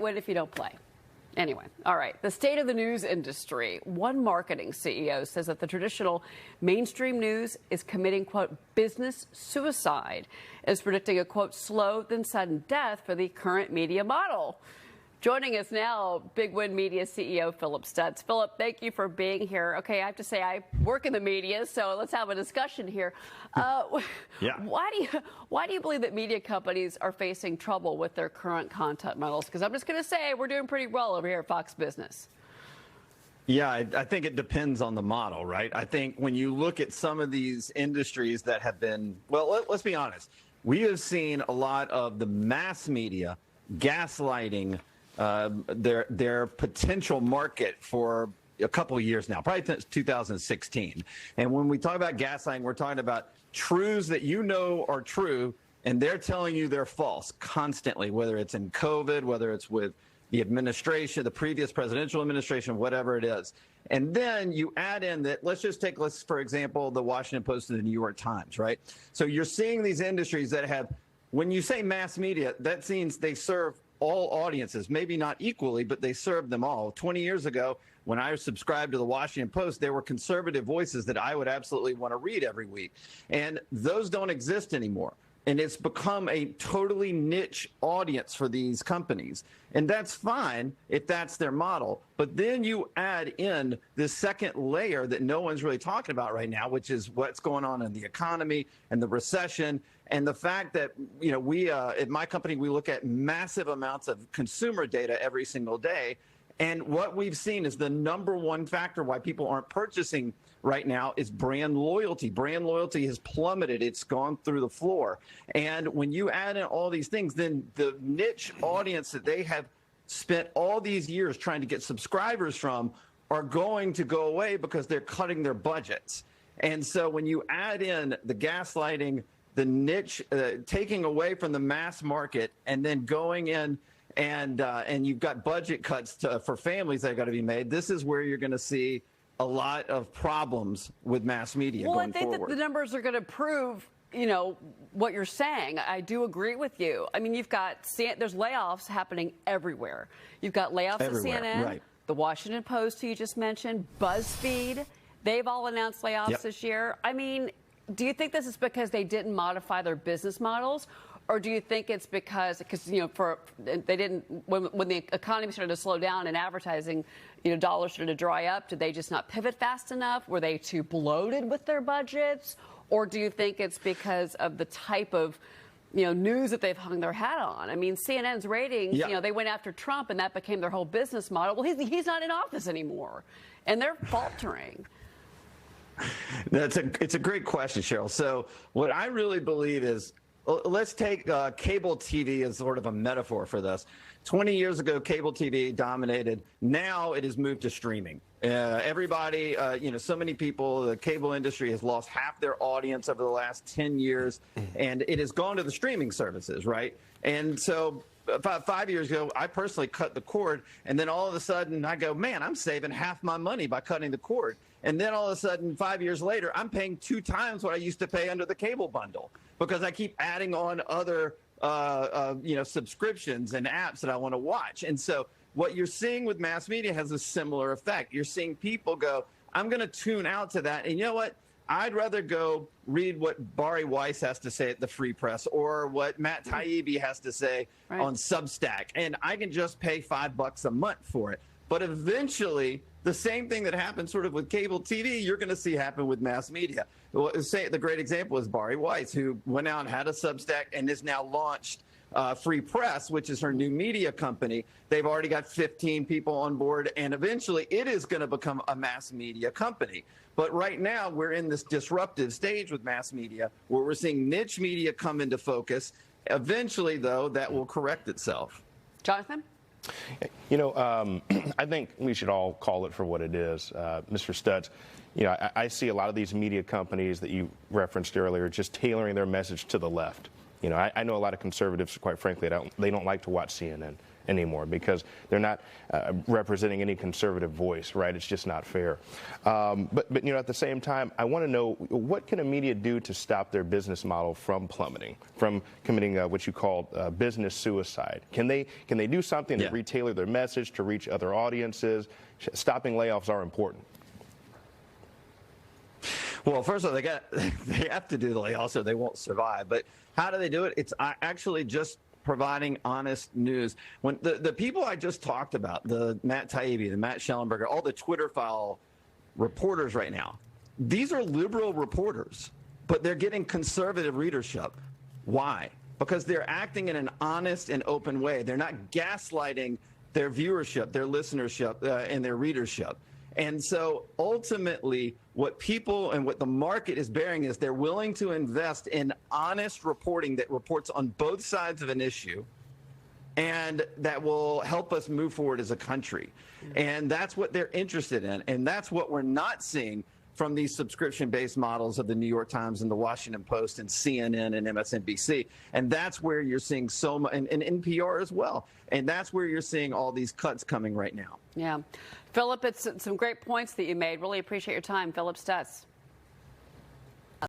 win if you don't play. Anyway, all right. The state of the news industry. One marketing CEO says that the traditional mainstream news is committing, quote, business suicide, is predicting a, quote, slow then sudden death for the current media model. Joining us now, Big Win Media CEO Phillip Stutts. Phillip, thank you for being here. Okay, I have to say I work in the media, so let's have a discussion here. Yeah. Why do you believe that media companies are facing trouble with their current content models? Because I'm just going to say we're doing pretty well over here at Fox Business. Yeah, I think it depends on the model, right? I think when you look at some of these industries that have been, well, let's be honest. We have seen a lot of the mass media gaslighting their potential market for a couple of years now, probably since 2016. And when we talk about gaslighting, we're talking about truths that you know are true, and they're telling you they're false constantly, whether it's in COVID, whether it's with the administration, the previous presidential administration, whatever it is. And then you add in that, let's for example, the Washington Post and the New York Times, right? So you're seeing these industries that have, when you say mass media, that means they serve all audiences, maybe not equally, but they serve them all. 20 years ago, when I subscribed to the Washington Post, there were conservative voices that I would absolutely want to read every week. And those don't exist anymore. And it's become a totally niche audience for these companies. And that's fine if that's their model. But then you add in this second layer that no one's really talking about right now, which is what's going on in the economy and the recession. And the fact that, you know, we at my company, we look at massive amounts of consumer data every single day. And what we've seen is the number one factor why people aren't purchasing right now is brand loyalty. Brand loyalty has plummeted. It's gone through the floor. And when you add in all these things, then the niche audience that they have spent all these years trying to get subscribers from are going to go away because they're cutting their budgets. And so when you add in the gaslighting, the niche, taking away from the mass market, and then going in and you've got budget cuts for families that have got to be made, this is where you're going to see a lot of problems with mass media going forward. Well, I think that the numbers are going to prove, you know, what you're saying. I do agree with you. I mean, there's layoffs happening everywhere. You've got layoffs everywhere, at CNN, right. The Washington Post, who you just mentioned, BuzzFeed. They've all announced layoffs this year. I mean, do you think this is because they didn't modify their business models? Or do you think it's because you know, they didn't, when the economy started to slow down and advertising, you know, dollars started to dry up, did they just not pivot fast enough? Were they too bloated with their budgets? Or do you think it's because of the type of, you know, news that they've hung their hat on? I mean, CNN's ratings, you know, they went after Trump and that became their whole business model. Well, he's not in office anymore, and they're faltering. It's a great question, Cheryl. So what I really believe is, let's take cable TV as sort of a metaphor for this. 20 years ago, cable TV dominated. Now it has moved to streaming. Everybody, you know, so many people, the cable industry has lost half their audience over the last 10 years, and it has gone to the streaming services, right? And so about 5 years ago, I personally cut the cord, and then all of a sudden I go, man, I'm saving half my money by cutting the cord. And then all of a sudden, 5 years later, I'm paying 2 times what I used to pay under the cable bundle because I keep adding on other, you know, subscriptions and apps that I want to watch. And so what you're seeing with mass media has a similar effect. You're seeing people go, I'm going to tune out to that. And you know what? I'd rather go read what Bari Weiss has to say at the Free Press or what Matt Taibbi has to say on Substack. And I can just pay $5 a month for it. But eventually, the same thing that happened sort of with cable TV, you're going to see happen with mass media. The great example is Bari Weiss, who went out and had a Substack and is now launched Free Press, which is her new media company. They've already got 15 people on board, and eventually it is going to become a mass media company. But right now, we're in this disruptive stage with mass media where we're seeing niche media come into focus. Eventually, though, that will correct itself. Jonathan? You know, I think we should all call it for what it is. Mr. Stutts, you know, I see a lot of these media companies that you referenced earlier just tailoring their message to the left. You know, I know a lot of conservatives, quite frankly, they don't like to watch CNN. anymore because they're not representing any conservative voice, right? It's just not fair. But you know, at the same time, I want to know, what can a media do to stop their business model from plummeting, from committing what you call business suicide? Can they do something to retailor their message to reach other audiences? Stopping layoffs are important. Well, first of all, they have to do the layoffs or they won't survive. But how do they do it? It's actually just providing honest news. When the people I just talked about, the Matt Taibbi, the Matt Schellenberger, all the Twitter file reporters right now, these are liberal reporters, but they're getting conservative readership. Why? Because they're acting in an honest and open way. They're not gaslighting their viewership, their listenership, and their readership. And so ultimately, what people and what the market is bearing is they're willing to invest in honest reporting that reports on both sides of an issue and that will help us move forward as a country. And that's what they're interested in. And that's what we're not seeing from these subscription-based models of the New York Times and the Washington Post and CNN and MSNBC. And that's where you're seeing so much, and NPR as well. And that's where you're seeing all these cuts coming right now. Yeah. Phillip, it's some great points that you made. Really appreciate your time. Phillip Stutts.